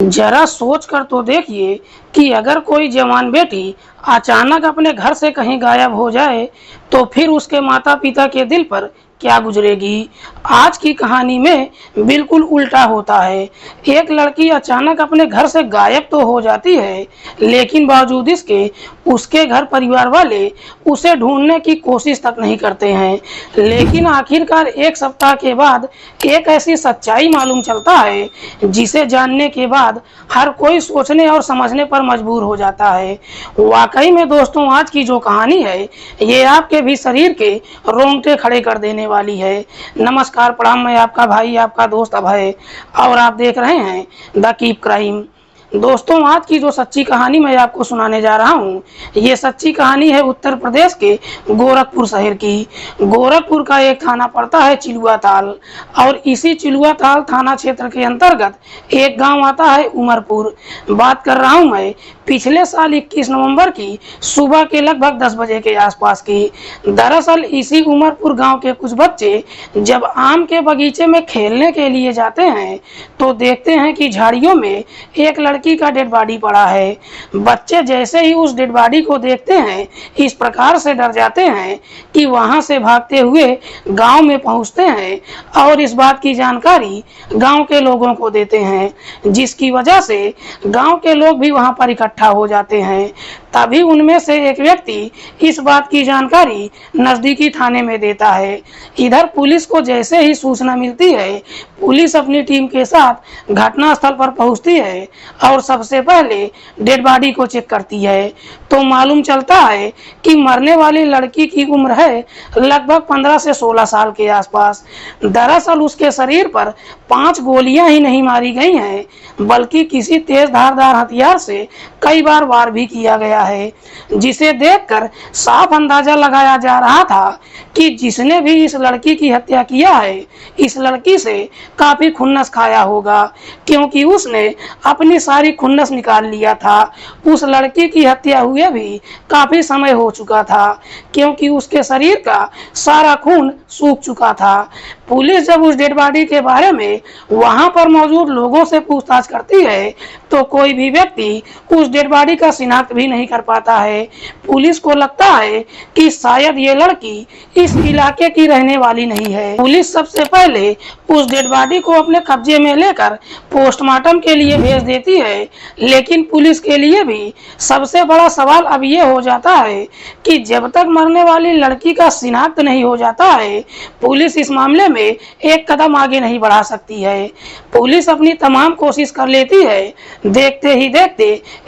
जरा सोच कर तो देखिए कि अगर कोई जवान बेटी अचानक अपने घर से कहीं गायब हो जाए तो फिर उसके माता पिता के दिल पर क्या गुजरेगी। आज की कहानी में बिल्कुल उल्टा होता है। एक लड़की अचानक अपने घर से गायब तो हो जाती है, लेकिन बावजूद इसके उसके घर परिवार वाले उसे ढूंढने की कोशिश तक नहीं करते हैं। लेकिन आखिरकार एक सप्ताह के बाद एक ऐसी सच्चाई मालूम चलता है जिसे जानने के बाद हर कोई सोचने और समझने पर मजबूर हो जाता है। वाकई में दोस्तों, आज की जो कहानी है ये आपके भी शरीर के रोंगटे खड़े कर देने वाली है। नमस्कार, प्रणाम। मैं आपका भाई, आपका दोस्त अभय, और आप देख रहे हैं द कीप क्राइम। दोस्तों, आज की जो सच्ची कहानी मैं आपको सुनाने जा रहा हूँ, ये सच्ची कहानी है उत्तर प्रदेश के गोरखपुर शहर की। गोरखपुर का एक थाना पड़ता है चिलुआ ताल, और इसी चिलुआ ताल थाना क्षेत्र के अंतर्गत एक गांव आता है उमरपुर। बात कर रहा हूँ मैं पिछले साल 21 नवंबर की सुबह के लगभग 10 बजे के आसपास की। दरअसल इसी उमरपुर गांव के कुछ बच्चे जब आम के बगीचे में खेलने के लिए जाते हैं तो देखते हैं कि झाड़ियों में एक लड़की का डेड बॉडी पड़ा है। बच्चे जैसे ही उस डेड बॉडी को देखते हैं इस प्रकार से डर जाते हैं कि वहां से भागते हुए गांव में पहुंचते हैं और इस बात की जानकारी गांव के लोगों को देते हैं, जिसकी वजह से गांव के लोग भी वहां पर इकट्ठा हो जाते हैं। तभी उनमें से एक व्यक्ति इस बात की जानकारी नजदीकी थाने में देता है। इधर पुलिस को जैसे ही सूचना मिलती है, पुलिस अपनी टीम के साथ घटनास्थल पर पहुंचती है और सबसे पहले डेड बॉडी को चेक करती है। तो मालूम चलता है कि मरने वाली लड़की की उम्र है लगभग 15 से 16 साल के आसपास। दरअसल उसके शरीर पर 5 गोलियां ही नहीं मारी गई हैं, बल्कि किसी तेज धारदार हथियार से कई बार वार भी किया गया है, जिसे देखकर साफ अंदाजा लगाया जा रहा था कि जिसने भी इस लड़की की हत्या किया है इस लड़की से काफी खुन्नस खाया होगा, क्योंकि उसने अपनी सारी खुन्नस निकाल लिया था। उस लड़की की हत्या हुए भी काफी समय हो चुका था, क्योंकि उसके शरीर का सारा खून सूख चुका था। पुलिस जब उस डेड बॉडी के बारे में वहां पर मौजूद लोगों से पूछताछ करती है तो कोई भी व्यक्ति उस डेड बॉडी का शिनाख्त भी नहीं कर पाता है। पुलिस को लगता है कि शायद ये लड़की इस इलाके की रहने वाली नहीं है। पुलिस सबसे पहले उस डेड बॉडी को अपने कब्जे में लेकर पोस्टमार्टम के लिए भेज देती है, लेकिन पुलिस के लिए भी सबसे बड़ा सवाल अब ये हो जाता है कि जब तक मरने वाली लड़की का शिनाख्त नहीं हो जाता है, पुलिस इस मामले में एक कदम आगे नहीं बढ़ा सकती है। पुलिस अपनी तमाम कोशिश कर लेती है, देखते ही देखते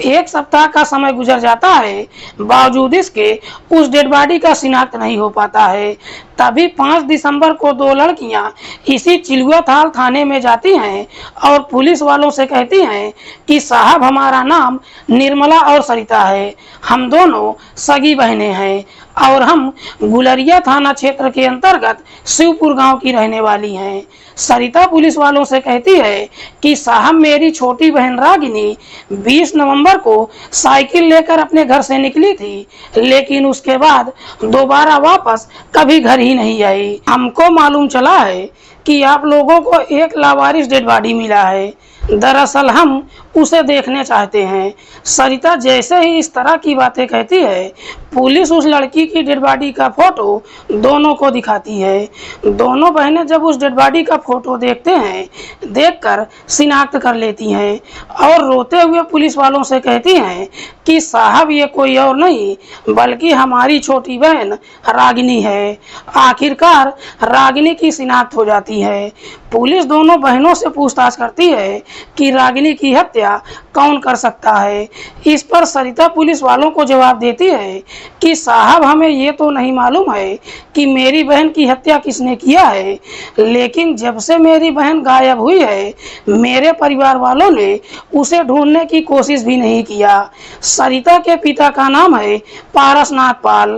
एक सप्ताह का समय गुजर जाता है, बावजूद इसके उस डेड बॉडी का शिनाख्त नहीं हो पाता है। तभी 5 दिसंबर को 2 लड़कियां इसी चिलुआ थाल थाने में जाती हैं और पुलिस वालों से कहती हैं कि साहब, हमारा नाम निर्मला और सरिता है, हम दोनों सगी बहनें हैं और हम गुलरिया थाना क्षेत्र के अंतर्गत शिवपुर गांव की रहने वाली हैं। सरिता पुलिस वालों से कहती है कि साहब, मेरी छोटी बहन रागिनी 20 नवंबर को साइकिल लेकर अपने घर से निकली थी, लेकिन उसके बाद दोबारा वापस कभी घर ही नहीं आई। हमको मालूम चला है कि आप लोगों को एक लावारिस डेड बॉडी मिला है, दरअसल हम उसे देखने चाहते हैं। सरिता जैसे ही इस तरह की बातें कहती है, पुलिस उस लड़की की डेड बॉडी का फोटो दोनों को दिखाती है। दोनों बहनें जब उस डेड बॉडी का फोटो देखते हैं, देखकर शिनाख्त कर लेती हैं और रोते हुए पुलिस वालों से कहती हैं कि साहब, ये कोई और नहीं बल्कि हमारी छोटी बहन रागिनी है। आखिरकार रागिनी की शिनाख्त हो जाती है। पुलिस दोनों बहनों से पूछताछ करती है कि रागिनी की हत्या कौन कर सकता है। इस पर सरिता पुलिस वालों को जवाब देती है कि साहब, हमें ये तो नहीं मालूम है कि मेरी बहन की हत्या किसने किया है, लेकिन जब से मेरी बहन गायब हुई है मेरे परिवार वालों ने उसे ढूंढने की कोशिश भी नहीं किया। सरिता के पिता का नाम है पारसनाथ पाल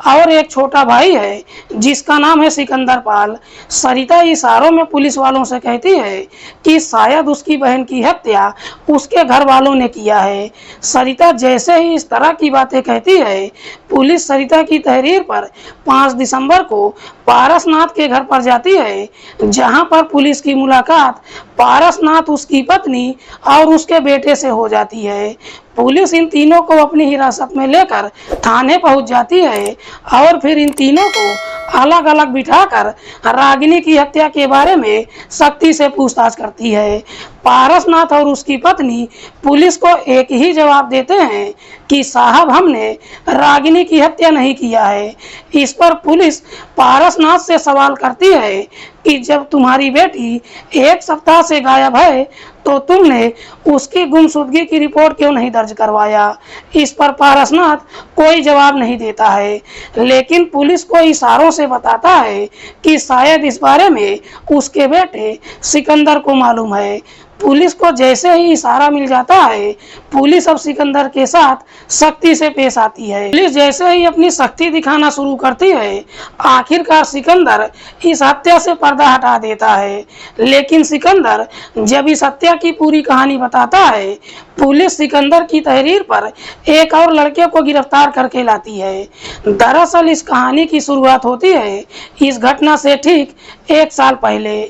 और एक छोटा भाई है जिसका नाम है सिकंदर पाल। सरिता इशारों में पुलिस वालों से कहती है कि शायद उसकी बहन की हत्या उसके घर वालों ने किया है। सरिता जैसे ही इस तरह की बातें कहती है, पुलिस सरिता की तहरीर पर 5 दिसंबर को पारसनाथ के घर पर जाती है, जहां पर पुलिस की मुलाकात पारसनाथ, उसकी पत्नी और उसके बेटे से हो जाती है। पुलिस इन तीनों को अपनी हिरासत में लेकर थाने पहुंच जाती है और फिर इन तीनों को अलग अलग बिठाकर रागिनी की हत्या के बारे में सख्ती से पूछताछ करती है। पारसनाथ और उसकी पत्नी पुलिस को एक ही जवाब देते हैं कि साहब, हमने रागिनी की हत्या नहीं किया है। इस पर पुलिस पारसनाथ से सवाल करती है कि जब तुम्हारी बेटी 1 सप्ताह से गायब है तो तुमने उसकी गुमशुदगी की रिपोर्ट क्यों नहीं दर्ज करवाया। इस पर पारसनाथ कोई जवाब नहीं देता है, लेकिन पुलिस को इशारों से बताता है कि शायद इस बारे में उसके बेटे सिकंदर को मालूम है। पुलिस को जैसे ही इशारा मिल जाता है, पुलिस अब सिकंदर के साथ सख्ती से पेश आती है। पुलिस जैसे ही अपनी सख्ती दिखाना शुरू करती है, आखिरकार सिकंदर इस हत्या से पर्दा हटा देता है। लेकिन सिकंदर जब इस हत्या की पूरी कहानी बताता है, पुलिस सिकंदर की तहरीर पर एक और लड़के को गिरफ्तार करके लाती है। दरअसल इस कहानी की शुरुआत होती है इस घटना से ठीक 1 साल पहले।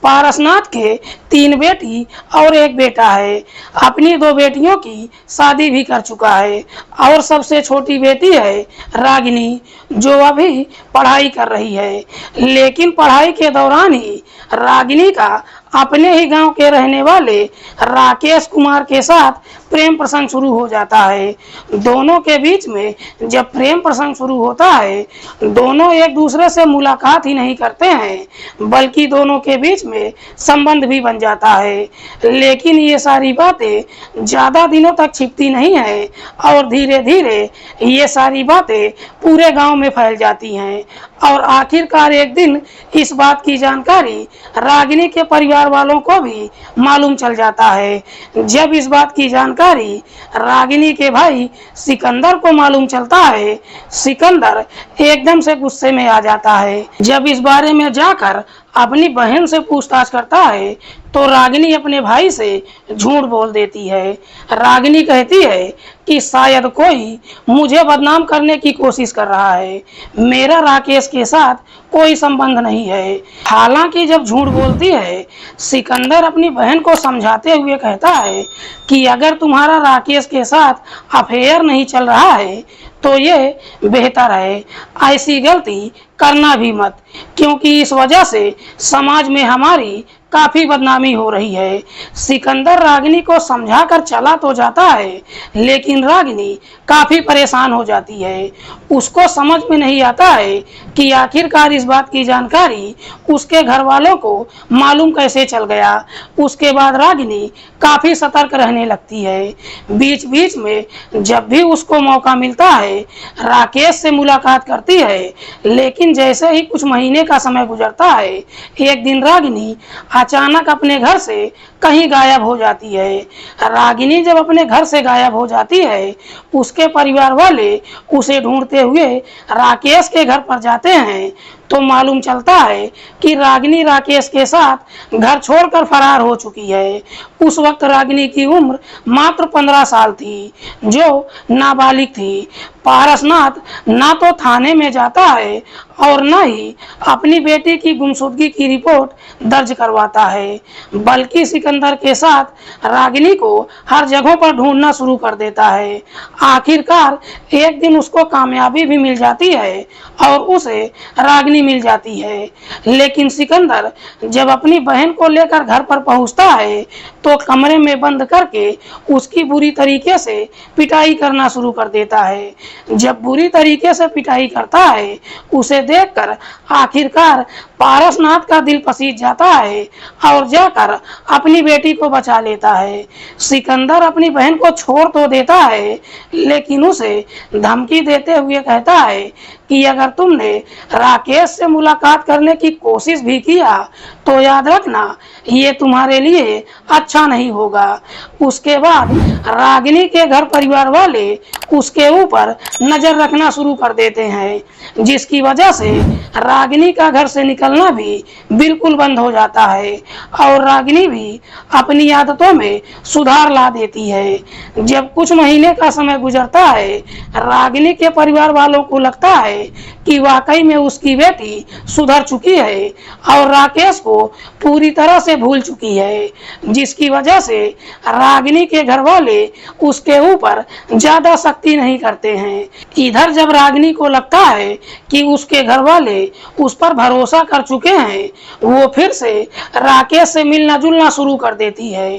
पारसनाथ के 3 बेटी और 1 बेटा है। अपनी 2 बेटियों की शादी भी कर चुका है और सबसे छोटी बेटी है रागिनी, जो अभी पढ़ाई कर रही है। लेकिन पढ़ाई के दौरान ही रागिनी का अपने ही गांव के रहने वाले राकेश कुमार के साथ प्रेम प्रसंग शुरू हो जाता है। दोनों के बीच में जब प्रेम प्रसंग शुरू होता है, दोनों एक दूसरे से मुलाकात ही नहीं करते हैं, बल्कि दोनों के बीच में संबंध भी बन जाता है। लेकिन ये सारी बातें ज़्यादा दिनों तक छिपती नहीं है और धीरे धीरे ये सारी बातें पूरे गांव में फैल जाती हैं और आखिरकार एक दिन इस बात की जानकारी रागिनी के परिवार वालों को भी मालूम चल जाता है। जब इस बात की जानकारी रागिनी के भाई सिकंदर को मालूम चलता है, सिकंदर एकदम से गुस्से में आ जाता है। जब इस बारे में जाकर अपनी बहन से पूछताछ करता है तो रागिनी अपने भाई से झूठ बोल देती है। रागिनी कहती है कि शायद कोई मुझे बदनाम करने की कोशिश कर रहा है, मेरा राकेश के साथ कोई संबंध नहीं है। हालांकि जब झूठ बोलती है, सिकंदर अपनी बहन को समझाते हुए कहता है कि अगर तुम्हारा राकेश के साथ अफेयर नहीं चल रहा है तो ये बेहतर है, ऐसी गलती करना भी मत, क्योंकि इस वजह से समाज में हमारी काफी बदनामी हो रही है। सिकंदर रागिनी को समझाकर चला तो जाता है, लेकिन रागिनी काफी परेशान हो जाती है। उसको समझ में नहीं आता है कि आखिरकार इस बात की जानकारी उसके घर वालों को मालूम कैसे चल गया। उसके बाद रागिनी काफी सतर्क रहने लगती है। बीच बीच में जब भी उसको मौका मिलता है, राकेश से मुलाकात करती है। लेकिन जैसे ही कुछ महीने का समय गुजरता है, एक दिन रागिनी अचानक अपने घर से कहीं गायब हो जाती है। रागिनी जब अपने घर से गायब हो जाती है, उसके परिवार वाले उसे ढूंढते हुए राकेश के घर पर जाते हैं तो मालूम चलता है कि रागिनी राकेश के साथ घर छोड़कर फरार हो चुकी है। उस वक्त रागिनी की उम्र मात्र 15 साल थी, जो नाबालिग थी। पारसनाथ ना तो थाने में जाता है और न ही अपनी बेटी की गुमशुदगी की रिपोर्ट दर्ज करवाता है, बल्कि सिकंदर के साथ रागिनी को हर जगहों पर ढूंढना शुरू कर देता है। आखिरकार एक दिन उसको कामयाबी भी मिल जाती है और उसे रागिनी मिल जाती है। लेकिन सिकंदर जब अपनी बहन को लेकर घर पर पहुंचता है तो कमरे में बंद करके उसकी बुरी तरीके से पिटाई करना शुरू कर देता है। जब बुरी तरीके से पिटाई करता है, उसे देखकर आखिरकार पारसनाथ का दिल पसीज जाता है और जाकर अपनी बेटी को बचा लेता है। सिकंदर अपनी बहन को छोड़ तो देता है, लेकिन उसे धमकी देते हुए कहता है कि अगर तुमने राकेश से मुलाकात करने की कोशिश भी किया तो याद रखना ये तुम्हारे लिए अच्छा नहीं होगा। उसके बाद रागिनी के घर परिवार वाले उसके ऊपर नजर रखना शुरू कर देते हैं, जिसकी वजह से रागिनी का घर से निकलना भी बिल्कुल बंद हो जाता है और रागिनी भी अपनी आदतों में सुधार ला देती है। जब कुछ महीने का समय गुजरता है, रागिनी के परिवार वालों को लगता है कि वाकई में उसकी बेटी सुधर चुकी है और राकेश को पूरी तरह से भूल चुकी है, जिसकी वजह से रागिनी के घर वाले उसके ऊपर ज्यादा सख्ती नहीं करते हैं। इधर जब रागिनी को लगता है कि उसके घर वाले उस पर भरोसा कर चुके हैं, वो फिर से राकेश से मिलना जुलना शुरू कर देती है।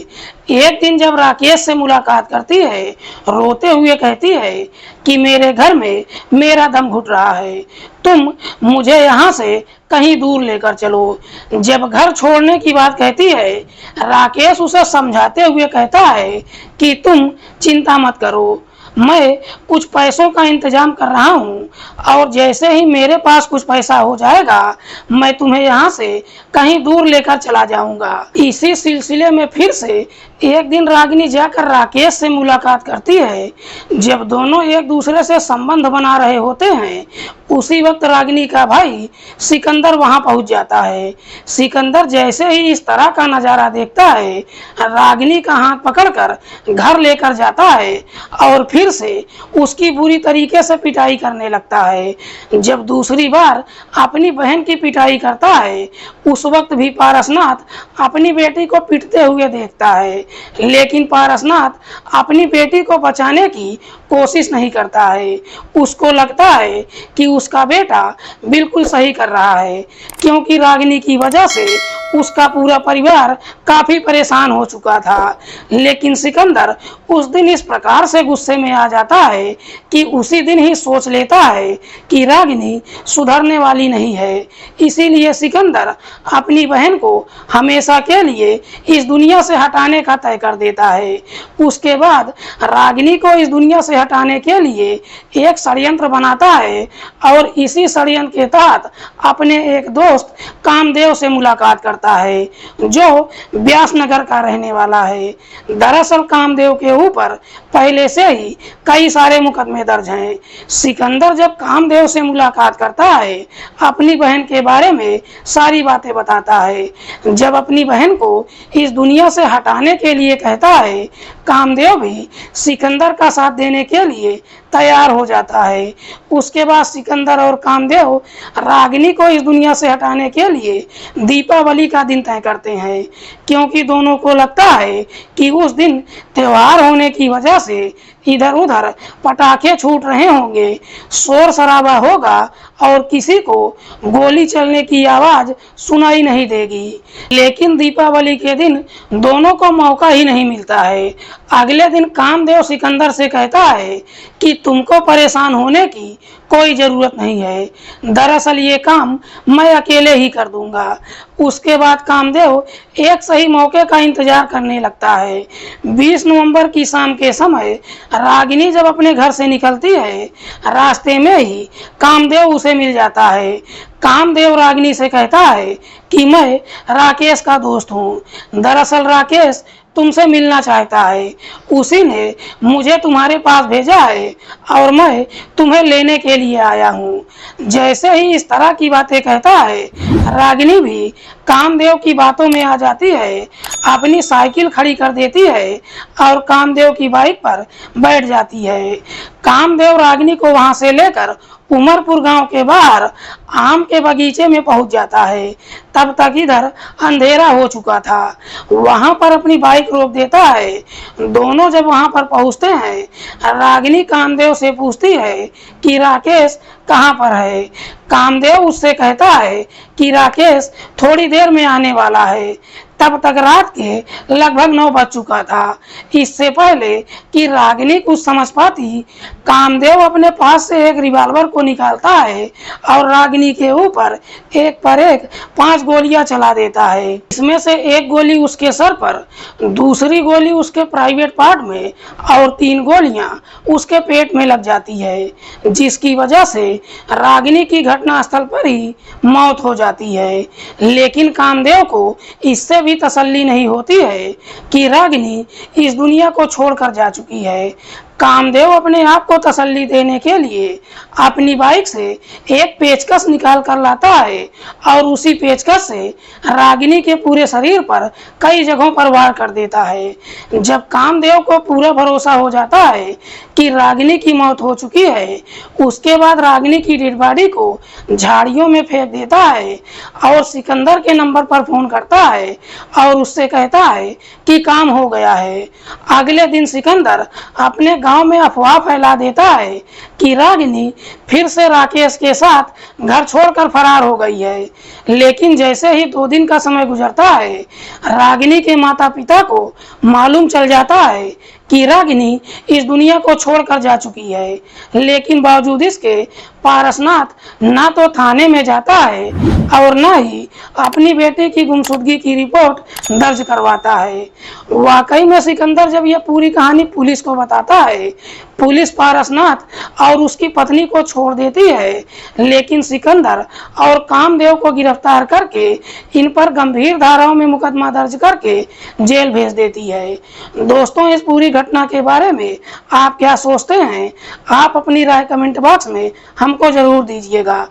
एक दिन जब राकेश से मुलाकात करती है, रोते हुए कहती है कि मेरे घर में मेरा दम घुट रहा है, तुम मुझे यहाँ से कहीं दूर लेकर चलो। जब घर छोड़ने की बात कहती है, राकेश उसे समझाते हुए कहता है कि तुम चिंता मत करो, मैं कुछ पैसों का इंतजाम कर रहा हूँ और जैसे ही मेरे पास कुछ पैसा हो जाएगा मैं तुम्हें यहाँ से कहीं दूर लेकर चला जाऊंगा। इसी सिलसिले में फिर से एक दिन रागिनी जाकर राकेश से मुलाकात करती है। जब दोनों एक दूसरे से संबंध बना रहे होते हैं, उसी वक्त रागिनी का भाई सिकंदर वहां पहुंच जाता है। सिकंदर जैसे ही इस तरह का नजारा देखता है, रागिनी का हाथ पकड़कर घर लेकर जाता है और फिर से उसकी बुरी तरीके से पिटाई करने लगता है। जब दूसरी बार अपनी बहन की पिटाई करता है, उस वक्त भी पारसनाथ अपनी बेटी को पिटते हुए देखता है, लेकिन पारसनाथ अपनी बेटी को बचाने की कोशिश नहीं करता है। उसको लगता है कि उसका बेटा बिल्कुल सही कर रहा है, क्योंकि रागिनी की वजह से उसका पूरा परिवार काफी परेशान हो चुका था। लेकिन सिकंदर उस दिन इस प्रकार से गुस्से में आ जाता है कि उसी दिन ही सोच लेता है कि रागिनी सुधरने वाली नहीं है। इसीलिए सिकंदर अपनी बहन को हमेशा के लिए इस दुनिया से हटाने का तय कर देता है। उसके बाद रागिनी को इस दुनिया से हटाने के लिए एक षड्यंत्र बनाता है और इसी षड्यंत्र के तहत अपने एक दोस्त कामदेव से मुलाकात करता है, जो व्यासनगर का रहने वाला है। दरअसल कामदेव के ऊपर पहले से ही कई सारे मुकदमे दर्ज हैं। सिकंदर जब कामदेव से मुलाकात करता है, अपनी बहन के बारे में सारी बातें बताता है। जब अपनी बहन को इस दुनिया से हटाने के लिए कहता है, कामदेव भी सिकंदर का साथ देने के लिए तैयार हो जाता है। उसके बाद सिकंदर और कामदेव रागिनी को इस दुनिया से हटाने के लिए दीपावली का दिन तय करते हैं, क्योंकि दोनों को लगता है कि उस दिन त्योहार होने की वजह से इधर उधर पटाखे छूट रहे होंगे, शोर शराबा होगा और किसी को गोली चलने की आवाज सुनाई नहीं देगी। लेकिन दीपावली के दिन दोनों को मौका ही नहीं मिलता है। अगले दिन कामदेव सिकंदर से कहता है कि तुमको परेशान होने की कोई जरूरत नहीं है, दरअसल ये काम मैं अकेले ही कर दूंगा। उसके बाद कामदेव एक सही मौके का इंतजार करने लगता है। 20 नवंबर की शाम के समय रागिनी जब अपने घर से निकलती है, रास्ते में ही कामदेव उसे मिल जाता है। कामदेव रागिनी से कहता है कि मैं राकेश का दोस्त हूँ, दरअसल राकेश तुमसे मिलना चाहता है, उसी ने मुझे तुम्हारे पास भेजा है और मैं तुम्हें लेने के लिए आया हूँ। जैसे ही इस तरह की बातें कहता है, रागिनी भी कामदेव की बातों में आ जाती है, अपनी साइकिल खड़ी कर देती है और कामदेव की बाइक पर बैठ जाती है। कामदेव रागिनी को वहां से लेकर उमरपुर गांव के बाहर आम के बगीचे में पहुंच जाता है। तब तक इधर अंधेरा हो चुका था। वहां पर अपनी बाइक रोक देता है। दोनों जब वहां पर पहुंचते हैं, रागिनी कामदेव से पूछती है कि राकेश कहां पर है। कामदेव उससे कहता है कि राकेश थोड़ी देर में आने वाला है। तब तक रात के लगभग 9 बज चुका था। इससे पहले कि रागिनी कुछ समझ पाती, कामदेव अपने पास से एक रिवॉल्वर को निकालता है और रागिनी के ऊपर एक पर एक 5 गोलियां चला देता है। इसमें से एक गोली उसके सर पर, दूसरी गोली उसके प्राइवेट पार्ट में और 3 गोलियां उसके पेट में लग जाती है, जिसकी वजह से रागिनी की घटनास्थल पर ही मौत हो जाती है। लेकिन कामदेव को इससे भी तसल्ली नहीं होती है कि रागिनी इस दुनिया को छोड़कर जा चुकी है। कामदेव अपने आप को तसल्ली देने के लिए अपनी बाइक से एक पेचकस निकाल कर लाता है और उसी पेचकस से रागिनी के पूरे शरीर पर कई जगहों पर वार कर देता है। जब कामदेव को पूरा भरोसा हो जाता है कि रागिनी की मौत हो चुकी है, उसके बाद रागिनी की डेड बॉडी को झाड़ियों में फेंक देता है और सिकंदर के नंबर पर फोन करता है और उससे कहता है कि काम हो गया है। अगले दिन सिकंदर अपने गांव में अफवाह फैला देता है कि रागिनी फिर से राकेश के साथ घर छोड़कर फरार हो गई है। लेकिन जैसे ही 2 दिन का समय गुजरता है, रागिनी के माता पिता को मालूम चल जाता है कि रागिनी इस दुनिया को छोड़कर जा चुकी है। लेकिन बावजूद इसके पारसनाथ ना तो थाने में जाता है और न ही अपनी बेटे की गुमशुदगी की रिपोर्ट दर्ज करवाता है। वाकई में सिकंदर जब यह पूरी कहानी पुलिस को बताता है, पुलिस पारसनाथ और उसकी पत्नी को छोड़ देती है, लेकिन सिकंदर और कामदेव को गिरफ्तार करके इन पर गंभीर धाराओं में मुकदमा दर्ज करके जेल भेज देती है। दोस्तों, इस पूरी घटना के बारे में आप क्या सोचते हैं? आप अपनी राय कमेंट बॉक्स में हमको जरूर दीजिएगा।